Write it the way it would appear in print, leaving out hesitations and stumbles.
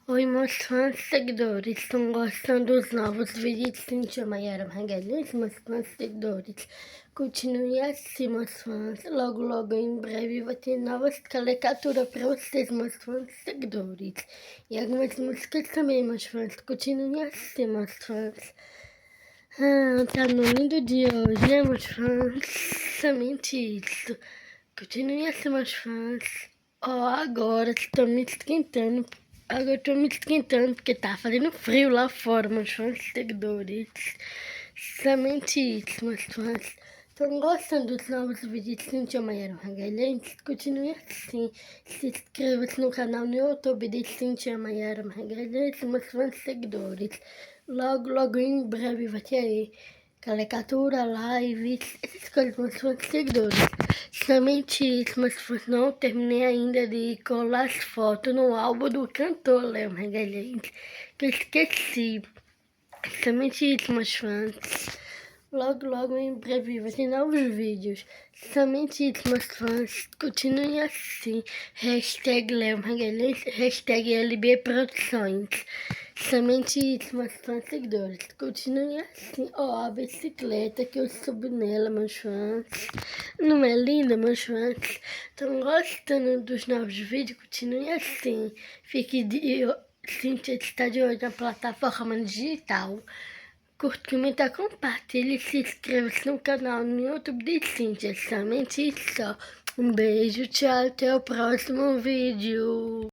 Oi, meus fãs seguidores, estão gostando dos novos vídeos de Cintia Maiara Magalhães, meus fãs seguidores? Continue assim, meus fãs. Logo, logo, em breve, vai ter novas caricaturas para vocês, meus fãs seguidores. E algumas músicas também, meus fãs. Continue assim, meus fãs. Tá no lindo dia hoje, né, meus fãs? Somente isso. Continue assim, meus fãs. Agora estou me esquentando. Agora estou me esquentando porque tá fazendo frio lá fora, meus fãs seguidores. Somente isso, meus fãs. Estão gostando dos novos vídeos de Cintia Maiara Magalhães? Continue assim. Se inscreva-se no canal no YouTube de Cintia Maiara Magalhães, meus fãs seguidores. Logo, logo em breve vai ter aí caricatura, lives, essas coisas, meus fãs seguidores. Somente isso, mas não terminei ainda de colar as fotos no álbum do cantor Léo Magalhães, que eu esqueci. Somente isso, meus fãs. Logo, logo em breve vai ter novos vídeos. Somente isso, meus fãs. Continuem assim. Hashtag Léo Magalhães, hashtag LB Produções. Somente isso, meus fãs seguidores. Continuem assim. A bicicleta que eu subo nela, meus fãs. Não é linda, meus fãs? Estão gostando dos novos vídeos? Continuem assim. Fique de... Cintia está de olho na plataforma digital. Curta, comenta, compartilhe e se inscreva-se no canal no YouTube de Cintia. Somente isso. Um beijo, tchau, até o próximo vídeo.